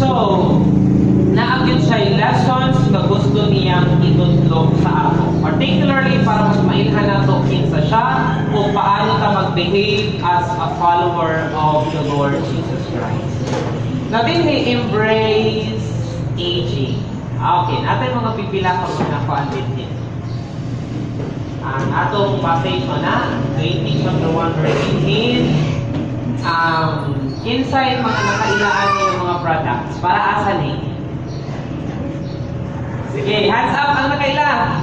So, naagit siya lessons na gusto niyang itutlog sa ato. Particularly para mas mainhan nato kinsa siya o paano ta mag-behave as a follower of the Lord Jesus Christ. Natin embrace aging. Okay, natin mga pipila ka mga kuantin din. Ang atong passage na 20 chapter 1 verse 18. Inside mga nakailaan ng mga products para asan eh. Sige, hands up ang nakaila.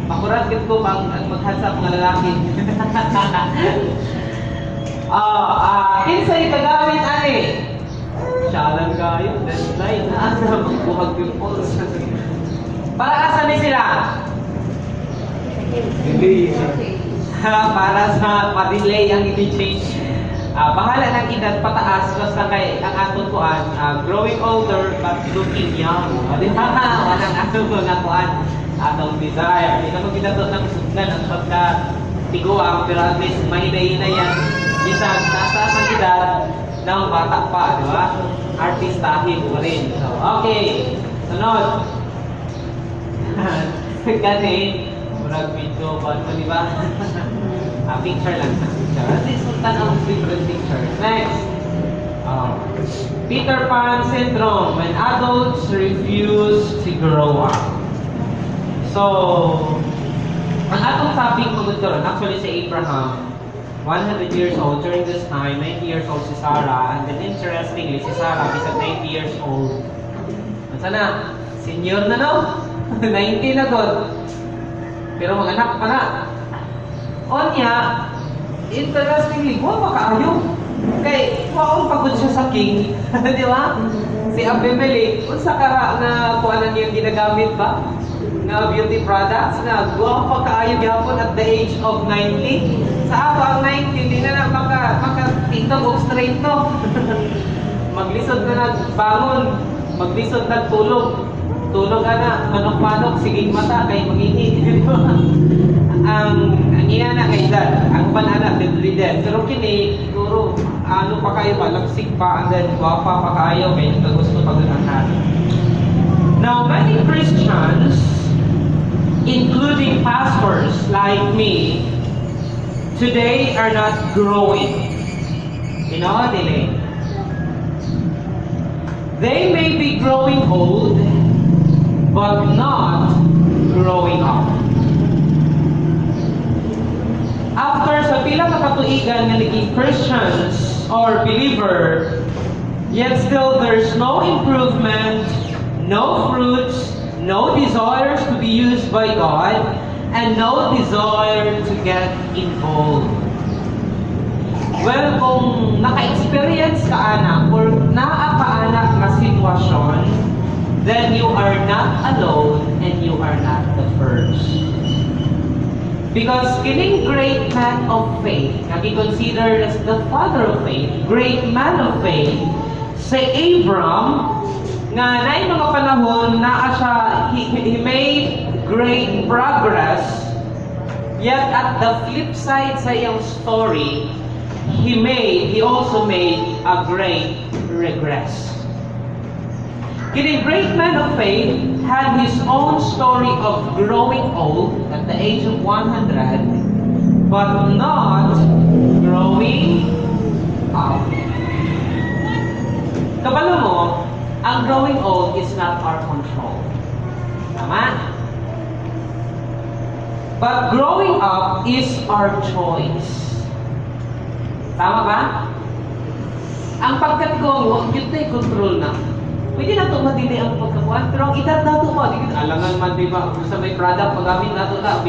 Pakurat gid ko bang mag-hands up mga lalaki. Inside kagawin ani. Siyalan kayo, deadline na magbuhag yung pulse. Para asan ni sila? Delay. Para sa pa-delay ang i-change. Bahala ng edad pataas basta kay ang atong kuan growing older but looking young. Di ba? Walang atong mga kuan atong desire. Ito mo ginato ng sugdan ang pagka tiguang pero at least mahinay-hinay yan. Bisag nasa ang edad ng bata pa, di ba? Artistahin mo rin. So, okay. Sunod. Kasi, murag video ba ito, di ba? Picture lang sa picture. At least, tanaw different pictures. Next. Peter Pan syndrome. When adults refuse to grow up. So, ang atong topic magudkaroon, actually si Abraham, 100 years old during this time, 90 years old si Sarah, and then interestingly, si Sarah, bisag 90 years old. Sana, senior na no? 90 na god. Pero mga anak pa na. Onya, interestingly, huwag makaayo. Kay, waong pagod siya sa king. Di ba? Si Abimelech, unsa ka na kuha na niyang ginagamit ba? Na beauty products na guwapa kaayo gyapon at the age of 90. Sa ako ang 90, hindi na makatitog o straight to. Maglisod na nagbangon, maglisod nagtulog. Tulog na, manok-manok, sigig mata, kay mangihi. ang iya na kay dad, ang banana, deadly dead. Pero kini, siguro, ano pa kayo, malagsik pa, and then guwapa pa kayo, kaya gusto pag-anahan. Now, many Christians, including pastors like me, today are not growing. You know, delay. They may be growing old, but not growing up. After sa pila ka katuigan nga naging Christians or believer, yet still there's no improvement, no fruits, no desires to be used by God, and no desire to get involved. Well, kung naka-experience ka anak or naaka-anak na sitwasyon, then you are not alone and you are not the first. Because kining great man of faith, na considered as the father of faith, great man of faith, si Abram, nga na mga panahon na siya, he made great progress, yet at the flip side sa iyang story, he also made a great regress. Kining great man of faith had his own story of growing old at the age of 100, but not growing up. Kabalo mo, ang growing old is not our control. Tama? But growing up is our choice. Tama ba? Ang pagkatgong, huwag yun tayo control na. Pwede na ito madili ang pagkakuan, pero ang edad na ito mo, alangan man, di ba? Kung sa may product, magamit na ito na,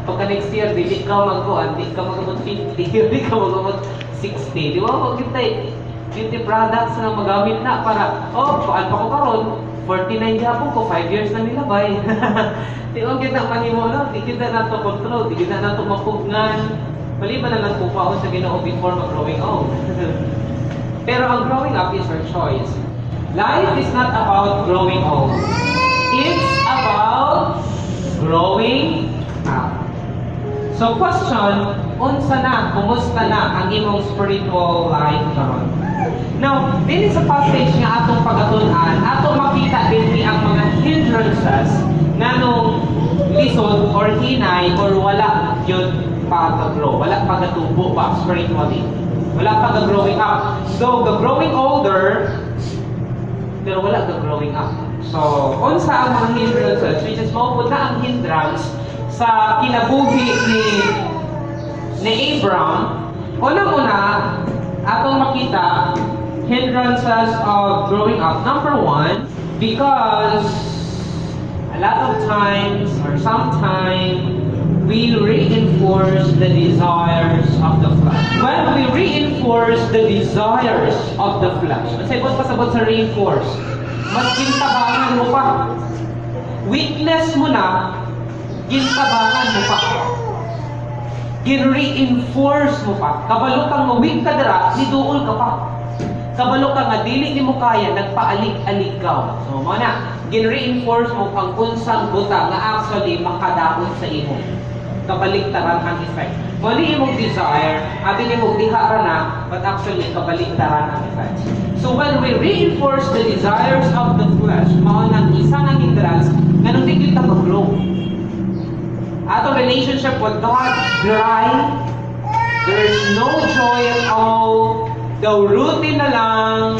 pagka next year, di ka magkuhan, di ka magamot 50, di ka magamot 60, di ba? Huwag yun tayo. Beauty products na magamit na para, paan pa ko karon 49 yapon ko, 5 years na nilabay. Di ba kita mahimo na, di kita na ito control, di kita na ito mapugnan. Maliban na lang kung paon sa Ginoo before mag-growing old. Pero ang growing up is our choice. Life is not about growing old. It's about growing up. So question, unsa na, kumusta na ang imong spiritual life karon? Now, din sa passage nga atong pag-atun-an, high or wala yun pag-grow. Wala pag-tubo ba spiritually. Wala pag-growing up. So, growing older, pero wala growing up. So, unsa ang mga hindrances, which is mao na ang hindrance sa kinabuhi ni Abram. Unang-una, atong makita hindrances of growing up. Number one, because a lot of times or sometimes we reinforce the desires of the flesh. When we reinforce the desires of the flesh, masay po pasabot sa reinforce, mas gintabangan mo pa. Weakness mo na, gintabangan mo pa. Gin-reinforce mo pa. Kabalo kang weak ka dira, niduol ka pa. Kabalo ka nga, dili ni mo kaya, nagpaalig-alig ka. So, mana, gin-reinforce mo ang unsang buta nga actually makadakot sa imo. Kabaliktaran ang effect. Mali imong desire, abi ni mong dihara na, but actually kabaliktaran ang effect. So when we reinforce the desires of the flesh, mao nang isa nga hindrance nga nung di kita mag-grow. Ato relationship with God dry. There's no joy at all. The routine na lang.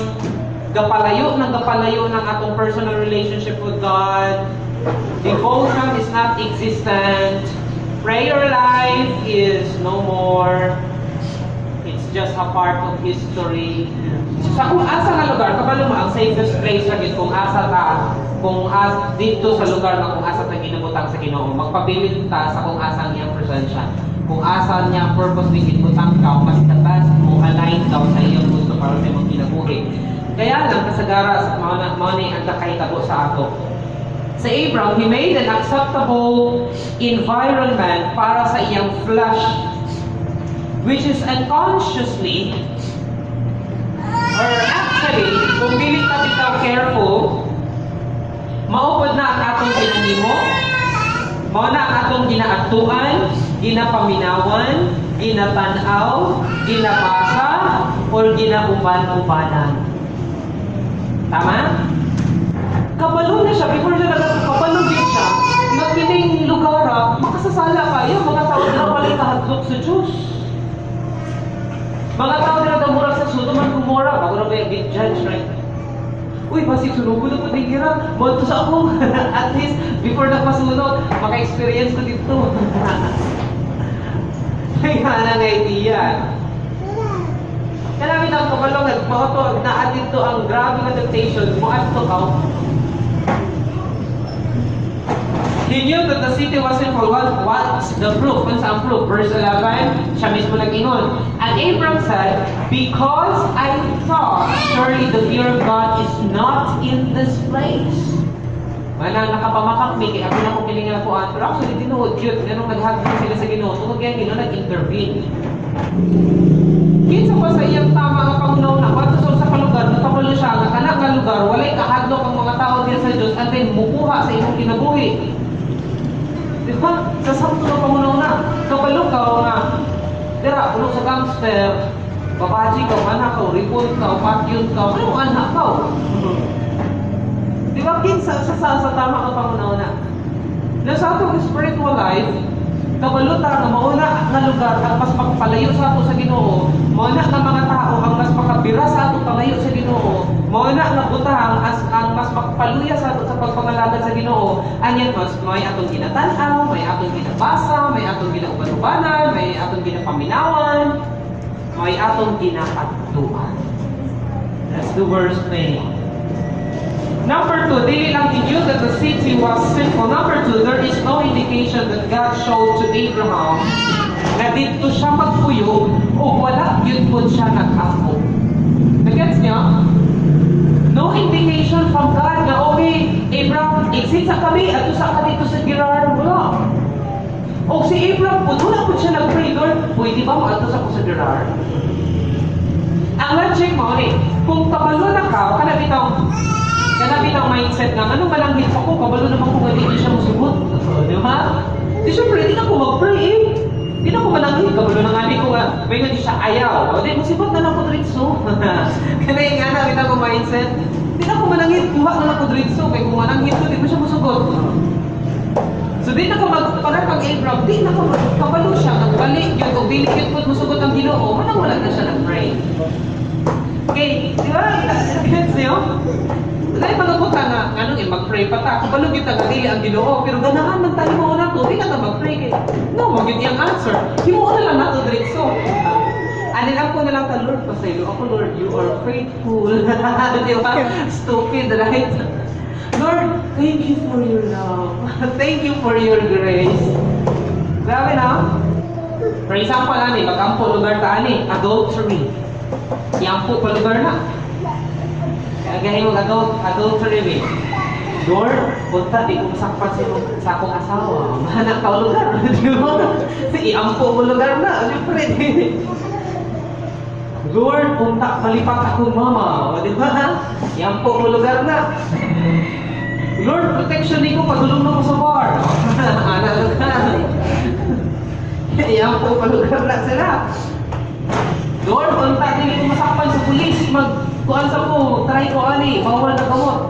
Gapalayo ng atong personal relationship with God. Devotion is not existent. Prayer life is no more. It's just a part of history. Sa kung asa nga lugar, kabalo mo ang safest place ra gid kung asa ta, dito sa lugar na kung asa ta ginabutang sa Ginoo, magpabilin ta sa kung asa ang iyang presensya. Kung asa niya purpose ni ginabutang ka, mas tatas mo align daw sa iyong gusto para sa imong kinabuhi. Kaya lang kasagara sa mao ni ang kahitabo sa ato. Sa Abram, he made an acceptable environment para sa iyang flesh, which is unconsciously, or actually, kung dili ka bitaw careful, maupod na ang atong ginanimo, mao na ang atong ginaatuan, ginapaminawan, ginatanaw, ginabasa, or ginauban-ubanan. Tama? Kabalo na siya, before siya kabalo din siya, na kining lugar, makasasala kayo, mga tao na walay kahadlok sa Diyos. Mga tao na damurag sa suduman kumura, bago na ba yung judge, right? Uy, basi sunugo na po din gira, monto sa ako. At least, before nagpasunod, maka-experience ko dito. May nga idea. Kaya namin ang kabalong nagpahoto na dito ang grabe na temptation, muat to ka. He knew that the city was sinful. What's the proof? What's the proof? Verse 11, siya mismo nag-ingon. And Abram said, because I thought, surely the fear of God is not in this place. Manang nakapamakak mi, kaya ako na kong kilingan po. Pero actually, tinuod yun. Ganun naghagdan sila sa Ginoo. Tungkol kaya Ginoo nag-intervene. Kinsa pa sa iyang tama nga pangunaw na, wato sa kalugar, nakapalo siya, nga kanak ka lugar, walay kahadlok ang mga tao din sa Diyos, and then mukuha sa imong kinabuhi. Di ba? Sa sakto na pangunaw na, kapalo ka nga, dira, puno sa gangster, babaji ka, anak ka, report ka, patyun ka, ano anak ka? Di ba? Kinsa sa tama ang pangunaw na. Na sa atong spiritual life, kabaluta na mauna nga lugar ang mas makapalayo sa ato sa Ginoo, mauna nga mga tao ang mas makabira sa ato palayo sa Ginoo, mauna nga butang ang mas makapaluya sa ato sa pagpangalagad sa Ginoo. Anyan mas may atong ginatanaw, may atong ginabasa, may atong ginauban-ubanan, may atong ginapaminawan, may atong ginapatuan. That's the worst thing. Number 2, dili lang he knew that the city was sinful. Number 2, there is no indication that God showed to Abraham na dito siya magpuyo o wala yun po siya nag-ako. Nag-gets niya? No indication from God na, okay, Abraham, exit sa kami, at sa ka dito sa Gerar, wala. O si Abraham, wala po siya nag-pray, Lord, pwede ba mo-atos ako sa Gerar? Ang logic mo, kung kabalo na ka, kanabi ang mindset na, ano malanggit ako, kabalo naman kung hindi siya musugot. Di ba? Di syempre, di na ko mag-pray eh. Di na ko malanggit, kabalo na nga ko nga, may nga di siya ayaw. O di, musibat na lang ko dritso. Kaya nga namin ako mindset, di na ko malanggit, kuha na lang ko dritso. Kaya kung malanggit ko, di mo siya musugot. So di na ka para kang Abraham, di na ka kabalo siya, nagbalik yun, o bilik yun po, musugot ang Ginoo, wala na siya nag-pray. Okay, di ba? Gets niyo? Dahil pagkapunta nga, mag-pray pa ta, kabalo yun taga dili ang Ginoo, pero ganahan man tayo mo na to, di ka ta mag-pray kay. No, mag-yun yung answer. Himuon na lang nato diretso. Anin ako na lang ka, Lord, pasaylo ako, Lord, you are faithful. Di ba? Stupid, right? Lord, thank you for your love. Thank you for your grace. Grabe na. For example, pag-ampo lugar ta, adultery. Iampo pa lugar na. Kaya gahin mo adultery, Lord, punta, di ko masakpan sa akong asawa. Mahanap ka lugar. Di ba? Iampo mo lugar na. Siyempre, Lord, punta, malipat akong mama. Di ba? Iampo mo lugar na. Lord, protection ko, pagulong na ko sa bar. Anak ka. Iyan po, palugar na sila. Lord, punta, hindi ko masakpan sa pulis. Kuan sa po, try ko bawal na kamot.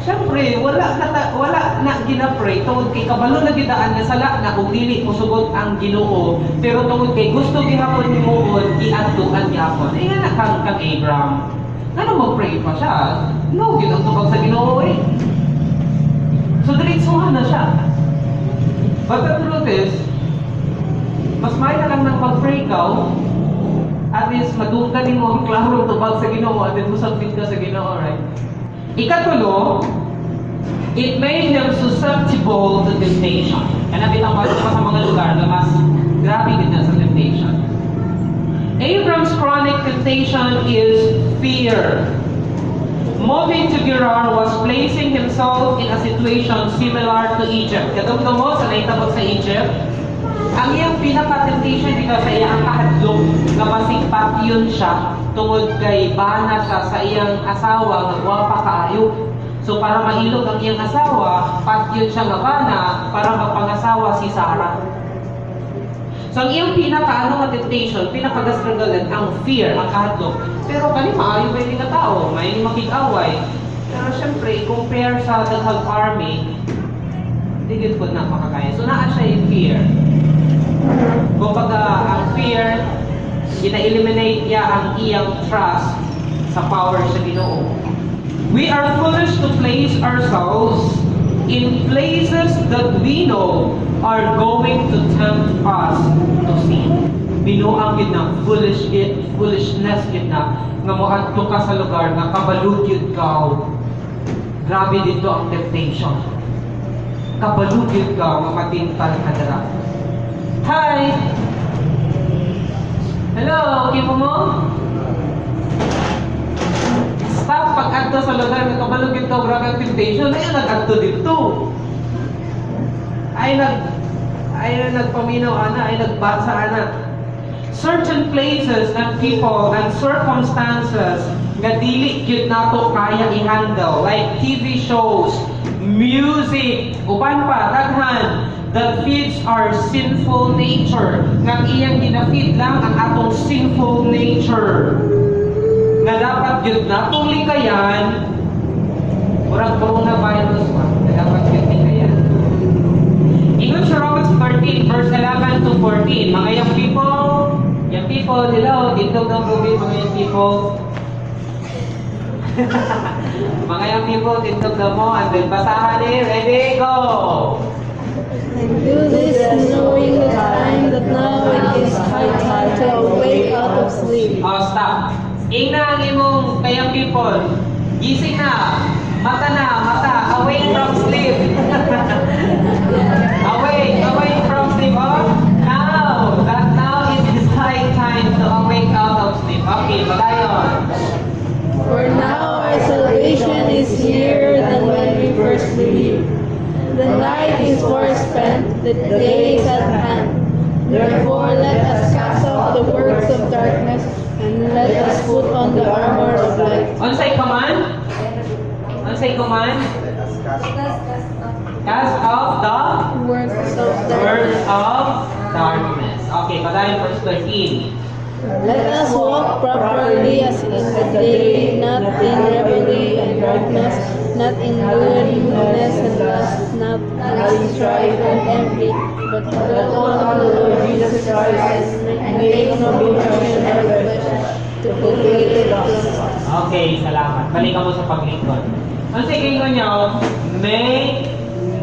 Siyempre, wala na ginapray. Tungod kay kabalo na gidaan nga sala na kung dili kusugot ang Ginoo. Pero tungod kay gusto gihapon ni Muod, iadtuan gihapon. Nga na kang Abraham. Ano mag-pray pa siya? No, yun ang tubag sa Ginoo eh. So, diretsuhan na siya. But the truth is, mas may na lang nang mag-pray ka, at least madunggan mo ang klarong tubag sa Ginoo at then musabit ka sa Ginoo, right? Ikatulo, it made him susceptible to temptation. Kaya napitang pa sa mga lugar na mas grabe din na sa temptation. Abram's chronic temptation is fear. Moving to Gerar was placing himself in a situation similar to Egypt. Katulad mo sa naitabot sa Egypt, ang iyang pinaka-temptation dito sa iyang kahadlok na masingpat yun siya tungod kay bana siya sa iyang asawa nga gwapa kaayo. So para mailog ang iyang asawa, pat yun siya nga bana para mapangasawa si Sarah. So ang iyong pinaka temptation, pinaka-gastragalan ang fear, ang kahadlok. Pero kani maayo ba yung tao, may makig-away. Pero syempre, compare sa daghang army, hindi po na makakaya. So naa siya yung fear. Kumbaga, ang fear, gina-eliminate niya ang iyang trust sa power sa Ginoo. We are foolish to place ourselves in places that we know are going to tempt us to sin. Binuang yun na foolishness yun na nga moadto ka sa lugar nga kabalud yun ka. Grabe dito ang temptation. Kabalud yun ka nga matintal ka dara. Hi! Hello, okay po mo? Stop pag-adto sa lugar nga kabalud yun ka, grabe ang temptation. Ay, nag-adto dito. Ay nagpaminaw ay nagbasa certain places and people and circumstances nga dili gyud nato kaya i-handle, like TV shows, music, uban pa daghan that feeds our sinful nature, nga iyang ginafeed lang ang atong sinful nature, nga dapat gyud natong likayan. Murag coronavirus pa, dapat gyud likayan. Ingon sa Romans 13, verse 11 to 14, mga young people, hello, dito ng movie, mga young people. Mga young people, dito na mo, and then basahan ready, go! And do this knowing the time that now it is high time to awake out of sleep. Oh, stop. Ingna ang imong kayang people. Gising na. Mata, awake from sleep. awake from sleep. Oh, now it is high time to awake out of sleep. Okay, pagayon. For now our salvation is nearer than when we first believed. The night is far spent, the day is at hand. Therefore let us cast off the works of darkness and let us put on the armor of light. Unsay command? Cast off the Works of works darkness. of darkness. Okay, pagayon verse 13. Let us walk properly as in the day, not in revelry and darkness, not in lewdness and lust, lust not, nor strife and envy, but call on the Lord Jesus Christ, and make no provision of the flesh to fulfill the lust. Okay, salamat. Balikan mo sa paglingkod. Ang sige niyo, make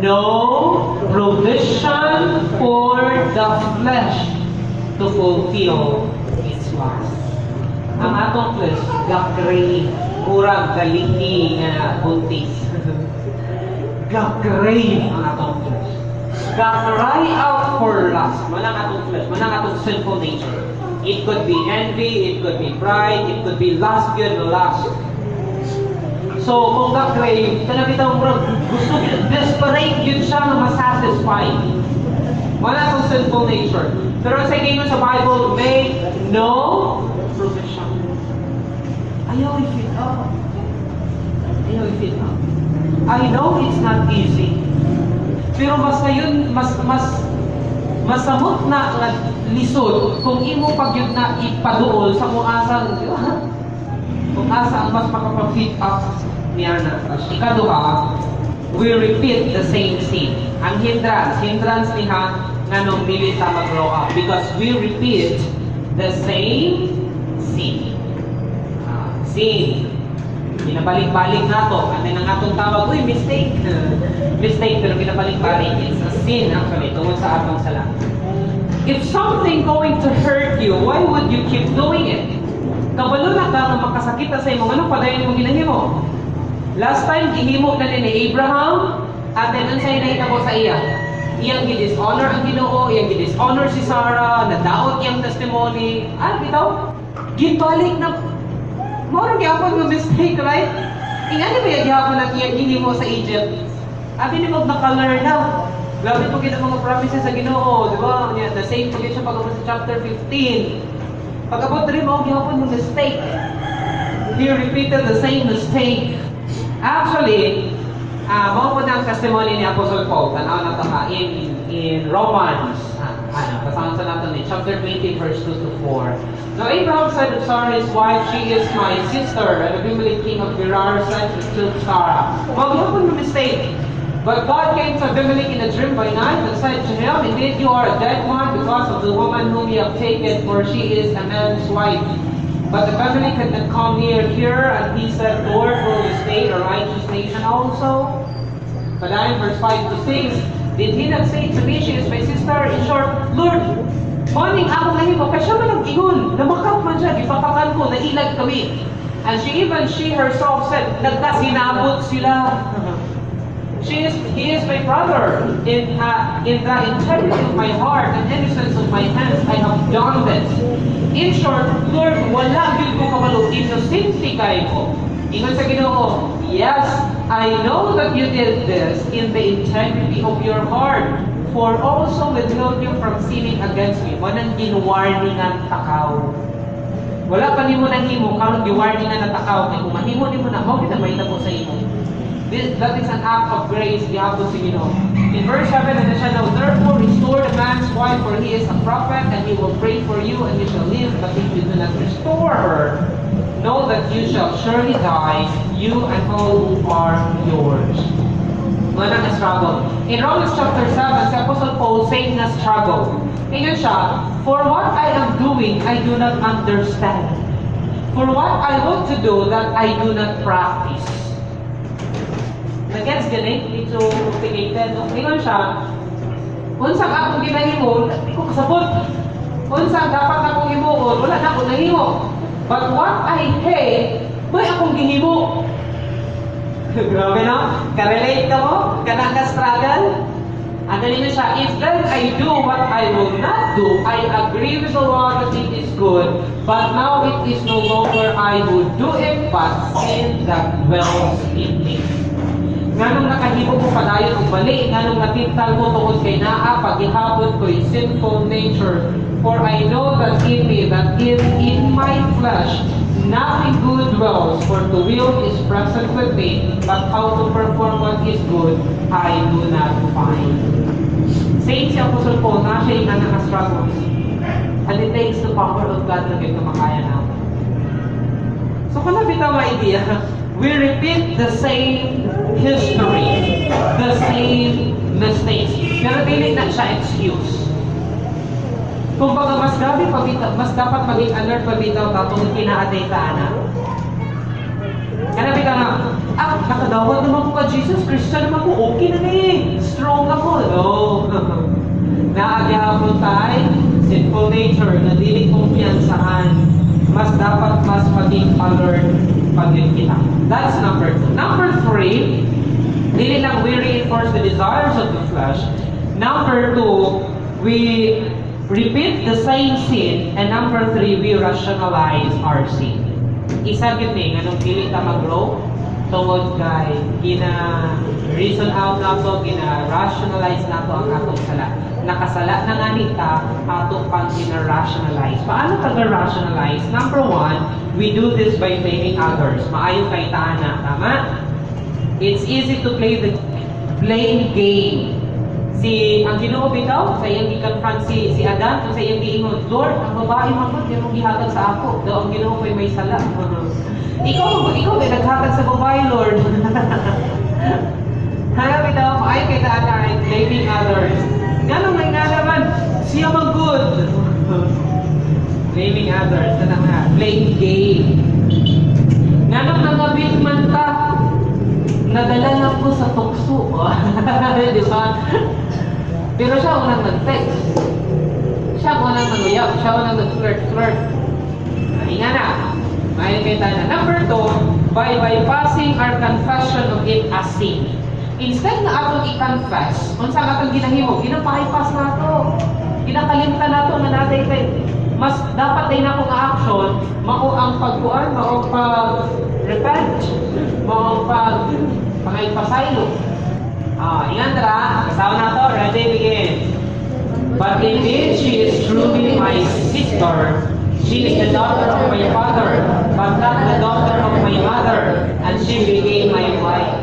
no provision for the flesh to fulfill its lust. Ang atong flesh, gag-crave, kurang galiki nga buntis. Gag-crave ang atong flesh. Gag-cry out for lust. Walang atong flesh, walang atong sinful nature. It could be envy, it could be pride, it could be lust, yun, lust. So, kung gag-crave, talaga itong gusto, desperate yun siya na masatisfy. Wala itong sinful nature. Pero sa tingin sa Bible, make no provision. Ayaw i-fit up. Ayaw i-fit up. I know it's not easy. Pero basta yun, masamot na lisod kung imo pag yun na ipaduol sa kung asa, di ba? Kung asa ang mas makapag-fit up niya na. Ikaduha, we repeat the same sin. Ang hindrance niya nga nung dili ta mag-grow up because we repeat the same sin. Sin. Binabalik-balik nato. Ano nang atong tawag? Uy, mistake. Mistake, pero binabalik-balik. It's a sin actually, tungkol sa atong sala. If something going to hurt you, why would you keep doing it? Kabalo na ka na makasakit sa imong ano padayon mo ginahimo. Last time gihimo na ni Abraham at then unsay nahitabo sa iya. Iyang gi-dishonor ang Ginoo, iyang gi-dishonor si Sarah, nadaot iyang testimony. Ano bitaw? Gibalik na mao gyapon nga mistake, right? Ingani ba gyapon ang iyang gihimo sa Egypt? Abi ni mo naka-learn na. Grabe po kita mga promises sa Ginoo, di ba? The same po siya pag sa chapter 15. Pag-abot rin mo, gyapon ng mistake. He repeated the same mistake. Actually, mao po na ang testimony ni Apostle Paul. Tanaw na ito in Romans. Basahan sa natin chapter 20, verse 2 to 4. Now Abraham said to Sarah, his wife, she is my sister. And Abimelech, king of Gerar, said to Sarah, well, gyapon ng mistake. But God came to Abimelech in a dream by night and said to him, indeed you are a dead man because of the woman whom you have taken, for she is a man's wife. But Abimelech had not come near here, and he said, Lord, will you stay a righteous nation also? But then, verse 5 to 6, did he not say to me, she is my sister? In short, Lord, morning ako nahimo, kaya siya man nag-ingon, namakap man siya, ipapakan ko, nailag kami. And she herself said, nagkasinabot sila. He is my brother. In the integrity of my heart and innocence of my hands, I have done this. In short, Lord, wala gyud ko kabalo, innocently kay ko. Ingon sa Ginoo, yes, I know that you did this in the integrity of your heart, for also withheld you from sinning against me. Manang ginwarningan takaw. Wala pa nimo nahimo, karon giwarningan na takaw, kay kung mahimo nimo na, mao kita mahitabo sa imo. That is an act of grace we have to see, In verse 7, and it shall now therefore restore the man's wife, for he is a prophet, and he will pray for you, and you shall live. But if you do not restore her, know that you shall surely die, you and all who are yours. Walang struggle. In Romans chapter 7, si Apostle Paul saying na struggle. Ingon siya, for what I am doing, I do not understand. For what I want to do, that I do not practice. Nag-gets galing, dito complicated. Ingon siya, unsang akong ginahimo, di ko kasabot. Unsang dapat akong himuon, wala na akong nahimo. But what I hate, may akong gihimo. Grabe na? Ka-relate ka mo? Kanang ka-struggle? Ang galing siya, if then I do what I will not do, I agree with the Lord that it is good, but now it is no longer I who do it, but sin that dwells in me. Nganong nakahimo ko padayon og bali, nganong natintal ko tungod kay naa paghihapon ko sinful nature. For I know that in me, that is in my flesh, nothing good dwells, for the will is present with me, but how to perform what is good, I do not find. Saying si Apostle Paul, na siya yung nakaka-struggle. And it takes the power of God na ito makaya natin. So kung nabitaw ang idea, we repeat the same history, the the same mistakes. Pero dili na siya excuse. Kung baga mas dapat maging alert pa bitaw ka kung kinaatay ka na. Kaya bitaw nga, nakadawat naman ko ka Jesus, Christian naman ko, okay na eh. Strong ako. No. Naagyahapon tayo, sinful nature, na dili kumpiyansahan. Mas dapat mas maging alert pag yun kita. That's number 2. Number 3, dili lang we reinforce the desires of the flesh. Number 2, we repeat the same sin. And number 3, we rationalize our sin. Isa yun eh, anong dili ta mag-grow tungod kay gina-reason out na to, gina-rationalize na to ang atong sala. Nakasala na nga nita, ato pang gina-rationalize. Paano taga-rationalize? Number 1, we do this by blaming others. Maayo kay taana, tama? It's easy to play the blame game. Ang Ginoo bitaw, sa iyang i-confront si Adan, sa iyang giingon, Lord, ang babae magod, yan mong gihatag sa ako. Daw ang Ginoo ko'y may sala. Ikaw ay naghatag sa babae, Lord. Hanap bitaw, maayo kay taana, right? Blaming others. Ganun may nga naman, siya mag-good. Blaming others, na nga, blame game. Ganun nangabit man ta, nadala lang ko sa tukso. Di ba? Pero siya unang nag-text. Siya unang nag-uyap. Siya unang nag-flirt. Nga na. Mahin kayo tayo na. Number 2, by bypassing our confession of it as sin. Instead na atong i-confess, kung saan atong ginahimo, ginapahipas na ito. Ginakalimtan na ito na natin kayo. Mas dapat din akong action, mao ang pagkuhan, mao ang pag-repent, mao ang pangaypasaylo. Ingat tara, kasama na ito, ready, begin. But indeed, she is truly my sister. She is the daughter of my father, but not the daughter of my mother, and she became my wife.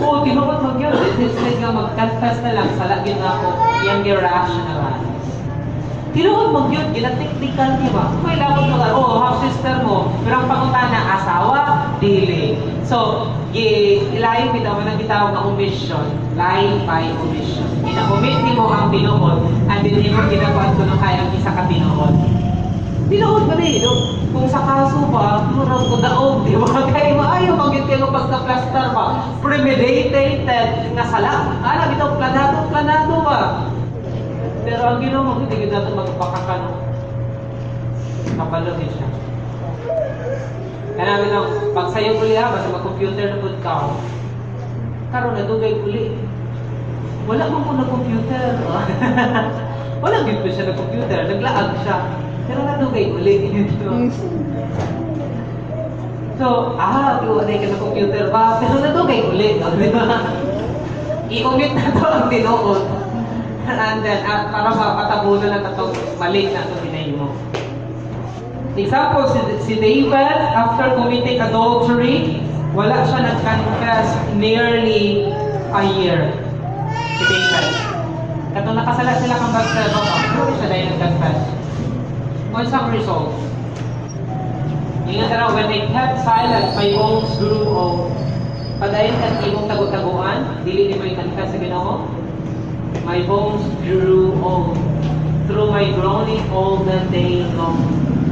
So, tinukot mag-yun. Instead nga mag-confess na lang, salagin na ako, yung irrationalize. Tinukot mag-yun, ginatiktikan, di ba? May labot mo ka, half-sister mo, pero ang pangunta na asawa, dili. So, ilayo bitaw man ang bitawag na omission, lying by omission. Gina-omit mo ang tinuod, and then mo ginagawa ko nung kaya ang isa ka tinuod. Tinuod ba rin? Kung sa kaso pa, murang ko daog, di ba? Kaya maayo, magit kayo pagka-plaster pa. Premeditated nga sala. Bitaw, planado ba? Pero ang ginawa mo, hindi kita magpakakano. Kapalagin siya. Kaya namin lang, pag sa'yo uli basta mag-computer na food ka, karoon na dugay uli. Wala mo na computer. Wala din siya na computer, naglaag siya. Pero nadugay uli. So, wala ka na computer ba? Pero nadugay uli. I-omit na to ang tinuod. And then, para mapatabunan na itong mali na ito dinayin mo. Example, si David, after committing adultery, wala siya nag-confess nearly a year. Si David. Katong nakasala sila kang Bathsheba, hindi siya dahil nag-confess. What's some result? Ingat na when they kept silent, my bones grew old. Padayon ka imong tago-taguan, dili di mo i-confess sa Ginoo. My bones grew old through my groaning all the day long.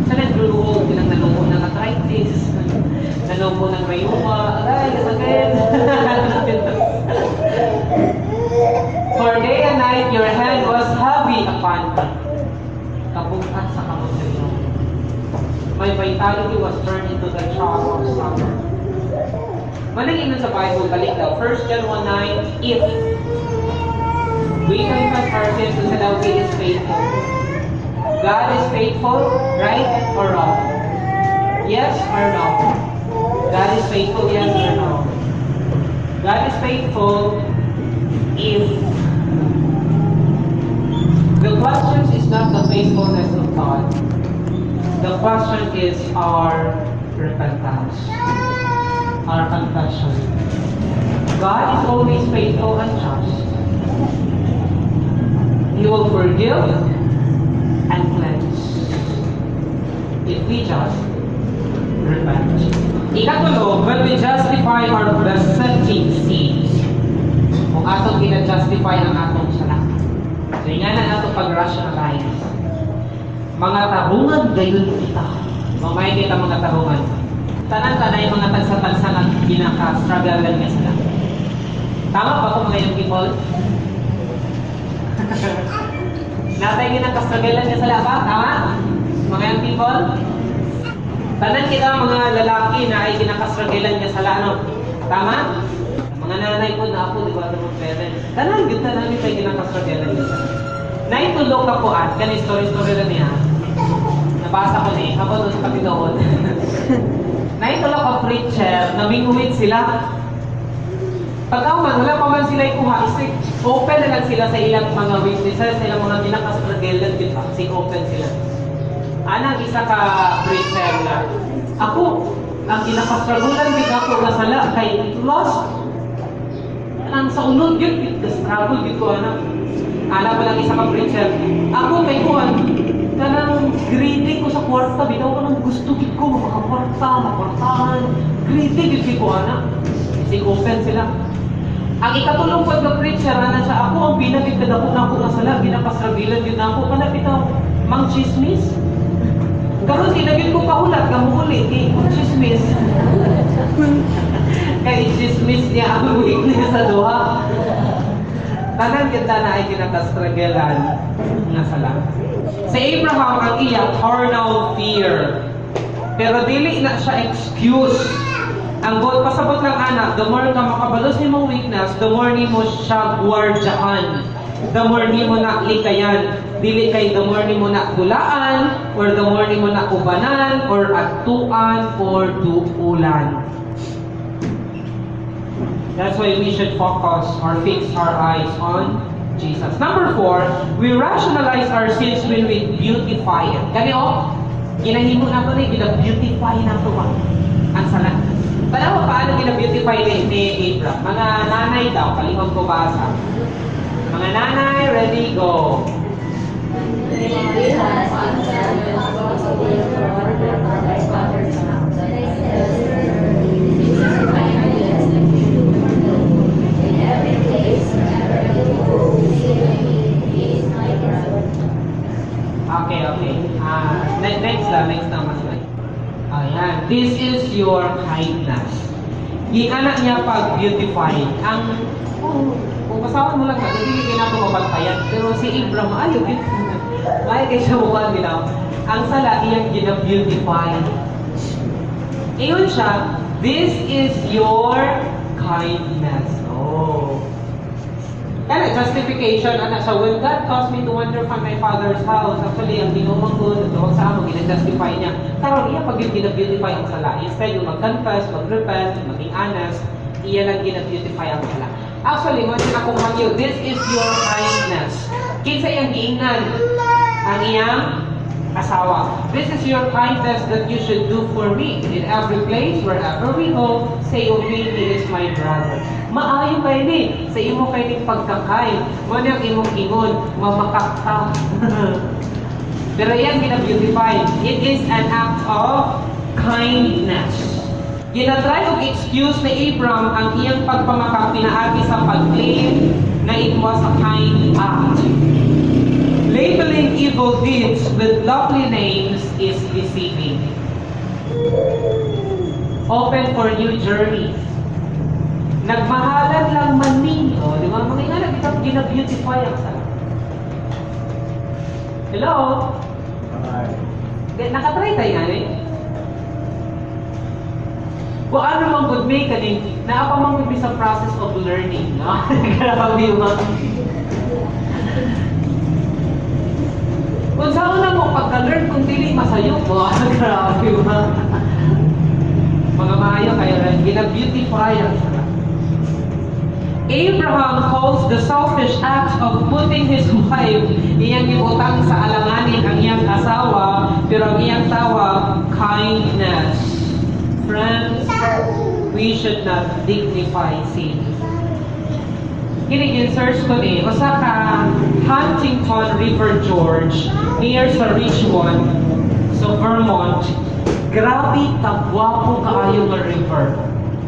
Sa nag-grew old, bilang nalungko ng arthritis, nalungko ng rayuma, kasagin. For day and night, your hand was heavy upon me. Kabungkat sa kamot sa Ginoo. My vitality was turned into the chalk of summer. Manangin sa Bible, balik daw. 1 John 1:9, if we confess our sins, to say He is faithful. God is faithful, right or wrong? Yes or no? God is faithful, yes or no? God is faithful if the question is not the faithfulness of God. The question is our repentance, our confession. God is always faithful and just. He will forgive and cleanse if we just repent. Ikatulo, when we justify our besetting sins. justify ang atong sala. So nga na nato pag-rationalize. Mga tarungan gayon kita. Mamay kita mga tarungan. Tanan-tanay mga tagsa-tagsa na ginaka-struggle lang nga sila. Tama ba ito mga young people? Natay ginaka-struggle lang nga sila ba? Tama? Mga young people? Tanan kita mga lalaki na ay ginaka-struggle lang nga sila. Ano? Tama? Mga nanay ko na ako, di ba, mga parents. Tanan, gita namin tayo ginaka-struggle lang nga sila. Naitulog ako at, kan story-story na niya. Nabasa ko ni, habang doon sa kapitoon. Naitulog ako preacher, naminguwit sila. Pag-aman, wala pa man sila ikuha, isik. Open na lang sila sa ilang mga witnesses, sa ilang mga ginakastragalan, si open sila. Anang isa ka preacher na, ako, ang ginakastragalan, bigla ko nasala kay lost. Ang sa unod yun, struggle yun ko, anak. Alam mo lang isa ka preacher, ako kay Kuan, kanang greedy ko sa kwarta, bitaw ko nang gusto ko, makakwartahan, greedy yun ko, anak. Kasi open sila. Ang ikatulong po ng preacher, na siya, ako ang pinagkikada ko na ako nasala, ginapasrabilan yun na ako, kalapit ako, mang chismis. Karoon, tinagin ko kahulat, kamuhuli, kung chismis. Kaya chismis niya ang weakness sa duha. Tanan kita na ay kinakastragalan nga sala. Sa Abraham, ang iya, carnal fear. Pero dili na siya excuse. Ang buot pasabot ng anak, the more ka makabalos ni mong weakness, the more ni mo siya guardyahan. The more ni mo na likayan. Dili kay the more ni mo na kulaan, or the more ni mo na ubanan, or atuan, or duulan. That's why we should focus or fix our eyes on Jesus. Number 4, we rationalize our sins when we beautify it. Kani ginahimo na ito gina-beautify na ito ba? Ang sala. Paano gina-beautify ni Abraham? Mga nanay daw, kalihog ko basa. Mga nanay, ready, go. Okay. Next na mas like. Ayan. This is your kindness. Gianak niya pag-beautify. Kung kasawan mo lang na, hindi kayo natin mabantayan. Pero si Abraham, ayaw yun. Kaya kayo siya mukhaan ginaw. Ang sala, iyang gina-beautify. Iyon siya, this is your kindness. Oh. Kaya justification, anak siya, when God caused me to wander from my father's house, actually, ang ginumang ko, nagtawag sa amo, gina-justify niya. Karoon, iya pag yung gina-beautify ang sala. Instead, yung mag-confess, mag-repent, maging honest, iya lang gina-beautify ang sala. Actually, once na kung magyo, this is your kindness. Kinsa iyang giingnan ang iyang asawa. This is your kindness that you should do for me. In every place, wherever we go, say, "Obey, he is my brother." Maayo kayo ni. Sa imo kayo ni pagkakay. Mo niyang imong ingon, mamakakta. Pero yan, gina-beautify. It is an act of kindness. Ginatry og excuse ni Abraham ang iyang pagpamakak pinaagi sa pag-claim na it was a kind act. Labeling evil deeds with lovely names is deceiving. Open for new journeys. Nagmahalan lang man ninyo, di ba? Mga nga nagitap gina-beautify ang sala. Hello? Nakatry tayo nga eh. Kung ano mang good may kanin, naapamang good sa process of learning, no? Grabe yung mga. Kung saan na mo pagka-learn kung dili masayo mo, grabe yung mga maayo kayo rin, gina-beautify ang sala. Abraham calls the selfish act of putting his wife, iyang ibutang sa alanganin ang iyang asawa, pero ang iyang tawag, kindness. Friends, we should not dignify sin. Kini-search ko ni, usa ka Huntington River Gorge, near sa Richmond, sa Vermont. Grabe, kagwapo kaayo nga river.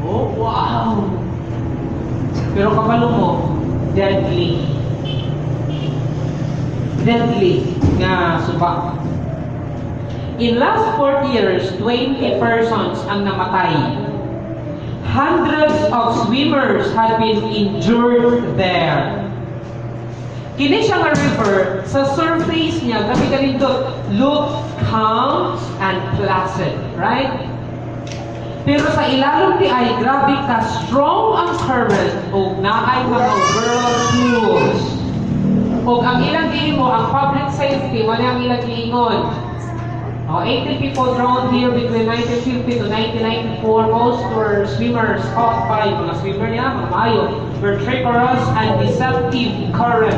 Oh, wow! Pero kabalo mo, deadly. Deadly nga suba. In last 40 years, 20 persons ang namatay. Hundreds of swimmers had been injured there. Kini siya nga river, sa surface niya, gabi ganito, look calm and placid, right? Pero sa ilalim ni ay, grabe ka, strong ang current o naay mga whirlpools. O ang ilang giingon, ang public safety, wala ang ilang giingon. 80 people drowned here between 1950 to 1994. Most were swimmers caught by mga swimmer niya, mga mayo, were treacherous and deceptive current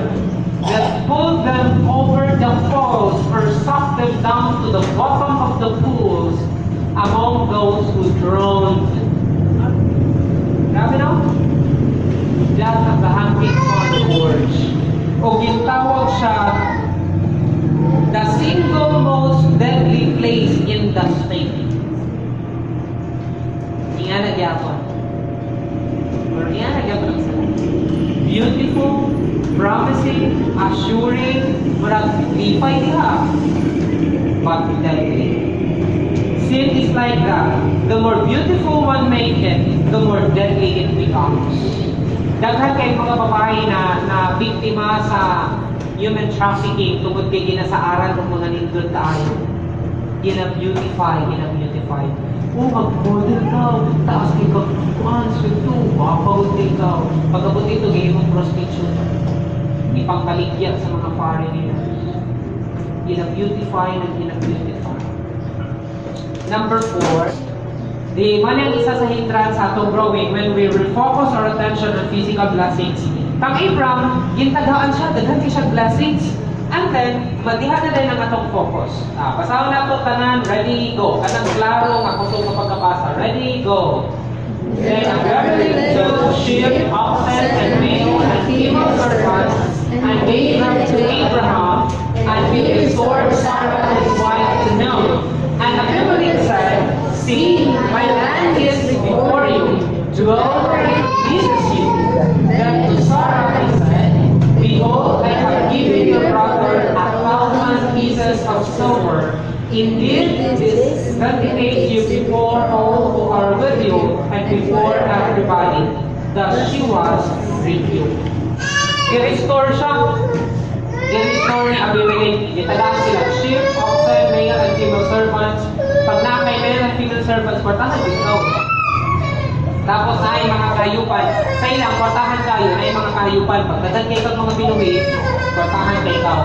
that pulled them over the falls or sucked them down to the bottom of the pools among those who drowned. Grabe no? That ang kahangkit on Gorge. O gintawag siya the single most deadly place in the state. Iyan na gyapon. Or iyan na gyapon ang salat. Beautiful, promising, assuring, murag lipay diha. But deadly. Sin is like that. The more beautiful one make it, the more deadly it becomes. Daghan kay mga babae na biktima sa human trafficking tungod kay ginasaaran ng mga nindot kaayo. Gina-beautify. Oh, mag-model ka, taas kay ka, sweet to, mapawag kay ka. Pagkabot ito, gayong mong prostitution. Ipangkaligya sa mga foreigners. Gina-beautify. Number 4, di man yung isa sa hindrance sa atong growing when we refocus our attention on physical blessings. Kang Abraham, gintagaan siya, daghan kay siya blessings. And then, madiha na din ang atong focus. Basaw na ito tanan, ready, go. Kanang klaro, makusog na pagkabasa. Ready, go. Then, ang reveling to sheep, oxen, and male, and female servants, and gave them to Abraham, and he restored Sarah his wife to Noah. And Abimelech said, see, my land is before you. Dwell where it pleases you. Then to Sarah he said, behold, I have given your brother 1,000 pieces of silver. Indeed, this vindicates you before all who are with you and before everybody. Thus she was rebuked. I-restore siya. I-restore ni Abimelech. Itagaan sila sheep, oxen, male and female servants. Pag na kay male and female servants, kwartahan din ikaw. Tapos ay mga kahayupan. Sa ilang, kwartahan kayo na yung mga kahayupan. Pagdagan kayo ng mga binuwi, kwartahan kayo ikaw.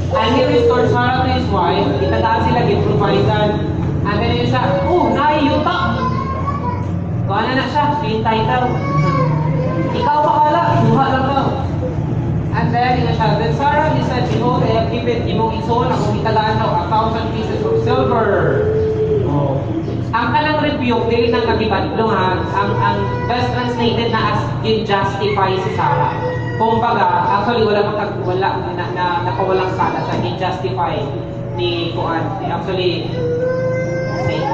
And he restored Sarah to his wife. Itagaan sila, giprovidean. And then yun siya, naiyuta. Kung ano na siya, sweet title. Ikaw pahala, duha lang daw. And then, yun siya, then Sarah, he said, behold, I have given imong ison, akong itagaan daw, 1,000 pieces of silver. Ang kanang rebuke, dili nang nagibadlo ha, ang best translated na as justify si Sarah. Kumbaga, actually wala nakawalang sala siya, gin-justify ni Kuan. Actually,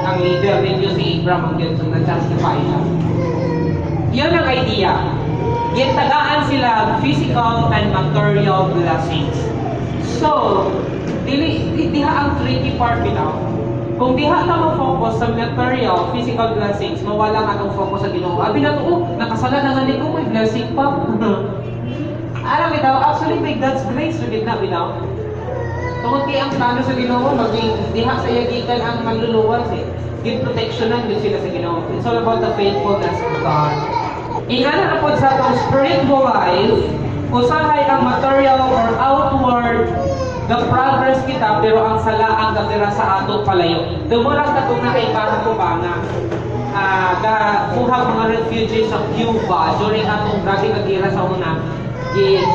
ang leader din yung si Abraham ang yun, na-justify siya. Yun ang idea. Gintagaan sila physical and material blessings. So, diha ang tricky part bitaw. Kung diha na mo-focus sa material, physical blessings, mawala nga itong focus sa Ginoo. Abi na to, nakasala na nga ni ko, may blessing pa. Alam bitaw, actually may God's grace na gitna bitaw. Tungkol kaya ang plano sa Ginoo, maging diha sa yagikan ang manluluwas eh. Give protectionan yun sila sa Ginoo. It's all about the faithfulness of God. Ingana na po sa itong spiritual life, usahay ang material or outward the progress kita, pero ang sala ang gatira sa ato palayo. Dumurang katong na kay parang kubanga, buhag mga refugees sa Cuba during atong grabe kagira sa una.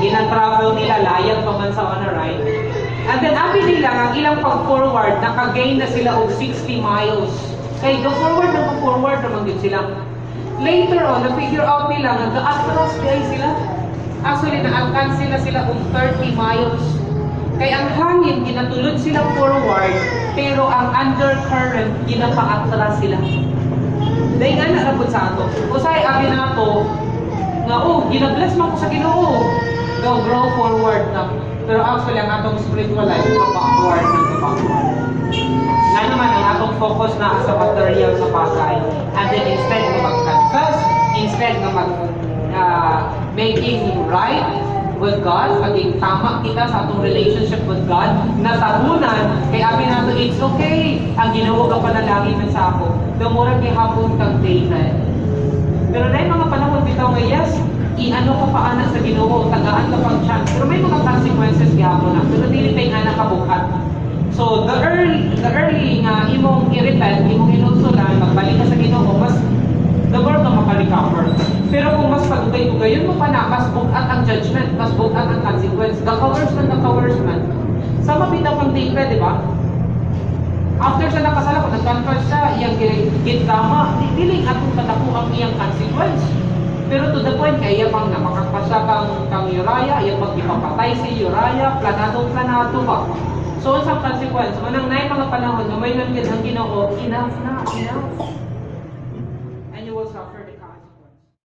Gina-travel nila, layang pa man sa una, right? And then, abi nila, ang ilang pag-forward, nakagain na sila og 60 miles. Kaya go-forward naman din sila. Later on, na-figure out nila, nag-atras kaya sila. Actually, na-alcance sila og 30 miles. Kaya ang hangin, ginatulod sila forward, pero ang undercurrent, ginapaatras sila. Dahil nga narapod sa ato. Usay, abi na ato, nga, ginabless man ko sa Ginoo. Go grow forward na. Pero actually ang atong spiritual life backward ng backward. Nga naman ang atong focus na sa material na bagay. And then instead na mag-confess, instead na making right with God, maging tama kita sa atong relationship with God, natabunan, kay abi nato, it's okay. Ang Ginoo ka panalangin man sa ako. Dumura kay hapon kang David. Pero na yung mga panahon bitaw nga, yes, i-ano ka pa anak sa Ginoo, tagaan ka pang chance. Pero may mga consequences gihapon na. Pero dili pay anak ka bukat. So the early nga imong i-repent, imong inulsulan, magbalik ka sa Ginoo, mas the world na makarecover. Pero kung mas pagugay-ugay, yun mo pa na, mas bukat ang judgment, mas bukat ang consequence. Gaka-worse man. Sama bitaw kang David, di ba? After siya nakasala, kung nag-confess siya, iyang gitama, diling atong katako ang iyang consequence. Pero to the point, kaya pang namakakpasya kang Uriah, iyang magipapatay si Uriah, planado ba? So, ang consequence, manang na mga panahon na may nangkin ang Ginoo, enough na, enough.